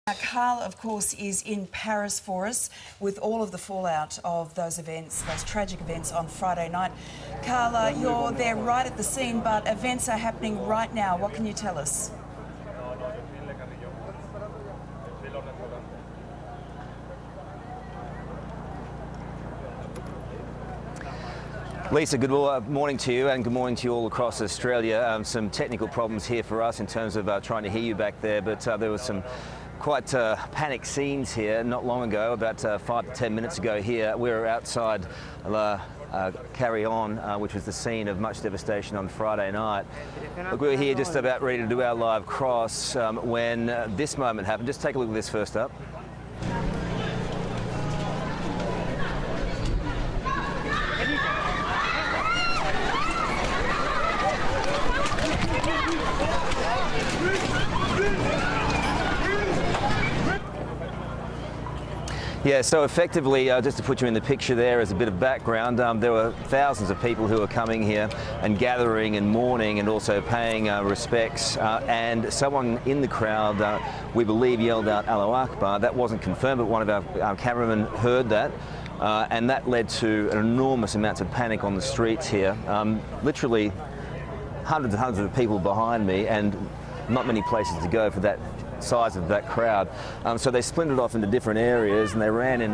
Karl, of course, is in Paris for us with all of the fallout of those events, those tragic events on Friday night. Karl, you're there right at the scene, but events are happening right now. What can you tell us? Lisa, good morning to you, and good morning to you all across Australia. Some technical problems here for us in terms of trying to hear you back there, but there was some quite panic scenes here not long ago, about 5 to 10 minutes ago here. We were outside Carrillon, which was the scene of much devastation on Friday night. Look, we were here just about ready to do our live cross when this moment happened. Just take a look at this first up. Yeah, so effectively, just to put you in the picture there as a bit of background, there were thousands of people who were coming here and gathering and mourning and also paying respects, and someone in the crowd, we believe, yelled out "Allahu Akbar." That wasn't confirmed, but one of our cameramen heard that. And that led to an enormous amount of panic on the streets here. Literally hundreds and hundreds of people behind me, and not many places to go for that size of that crowd. So they splintered off into different areas, and they ran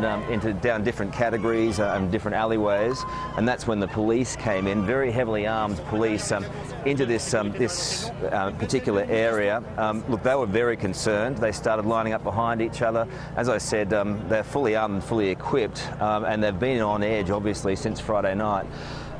down different categories and different alleyways, and that's when the police came in, very heavily armed police, into this particular area. Look, they were very concerned. They started lining up behind each other. As I said, they're fully armed and fully equipped, and they've been on edge, obviously, since Friday night.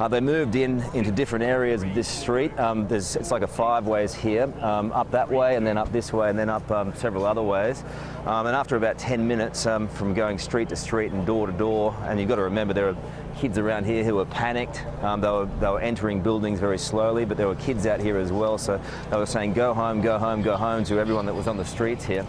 They moved into different areas of this street. It's like a 5 ways here, up that way and then up this way and then up several other ways. And after about 10 minutes from going street to street and door to door, and you've got to remember there are kids around here who were panicked. They were entering buildings very slowly, but there were kids out here as well, so they were saying go home, go home, go home to everyone that was on the streets here.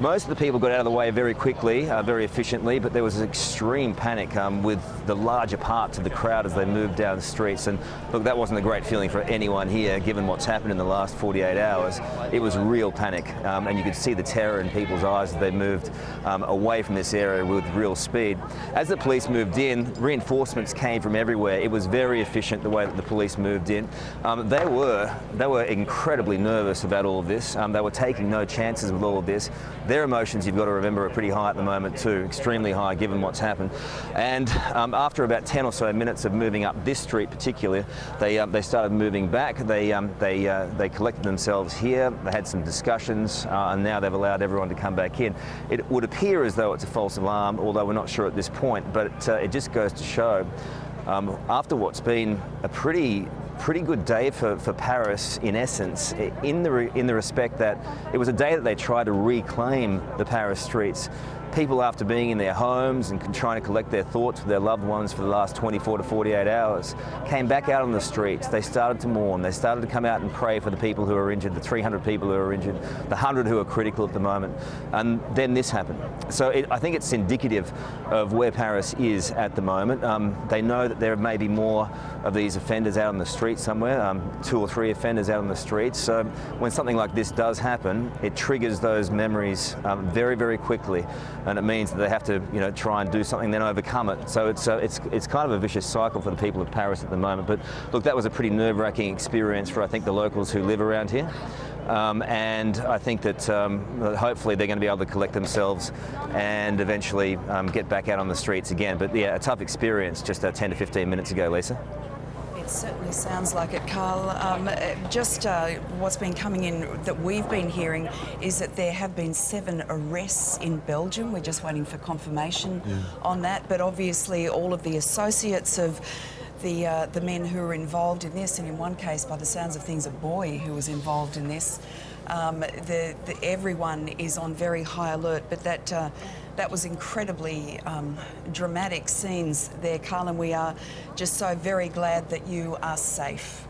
Most of the people got out of the way very quickly, very efficiently, but there was extreme panic with the larger parts of the crowd as they moved down the streets. And look, that wasn't a great feeling for anyone here, given what's happened in the last 48 hours. It was real panic, and you could see the terror in people's eyes as they moved away from this area with real speed. As the police moved in, reinforcements came from everywhere. It was very efficient the way that the police moved in. They were incredibly nervous about all of this. They were taking no chances with all of this. Their emotions, you've got to remember, are pretty high at the moment too, extremely high given what's happened. And after about 10 or so minutes of moving up this street particularly, they started moving back. They collected themselves here. They had some discussions, and now they've allowed everyone to come back in. It would appear as though it's a false alarm, although we're not sure at this point, but it just goes to show, after what's been a pretty good day for Paris, in essence, in the respect that it was a day that they tried to reclaim the Paris streets. People, after being in their homes and trying to collect their thoughts with their loved ones for the last 24 to 48 hours, came back out on the streets. They started to mourn. They started to come out and pray for the people who are injured, the 300 people who are injured, the 100 who are critical at the moment. And then this happened. So I think it's indicative of where Paris is at the moment. They know that there may be more of these offenders out on the street somewhere, 2 or 3 offenders out on the streets. So when something like this does happen, it triggers those memories very, very quickly. And it means that they have to, try and do something, then overcome it. So it's kind of a vicious cycle for the people of Paris at the moment. But look, that was a pretty nerve-wracking experience for, I think, the locals who live around here. And I think that hopefully they're going to be able to collect themselves and eventually get back out on the streets again. But yeah, a tough experience just 10 to 15 minutes ago, Lisa. It certainly sounds like it, Karl. Just what's been coming in that we've been hearing is that there have been 7 arrests in Belgium. We're just waiting for confirmation on that. But obviously all of the associates of the men who were involved in this, and in one case, by the sounds of things, a boy who was involved in this, everyone is on very high alert. But that was incredibly dramatic scenes there, Karl, and we are just so very glad that you are safe.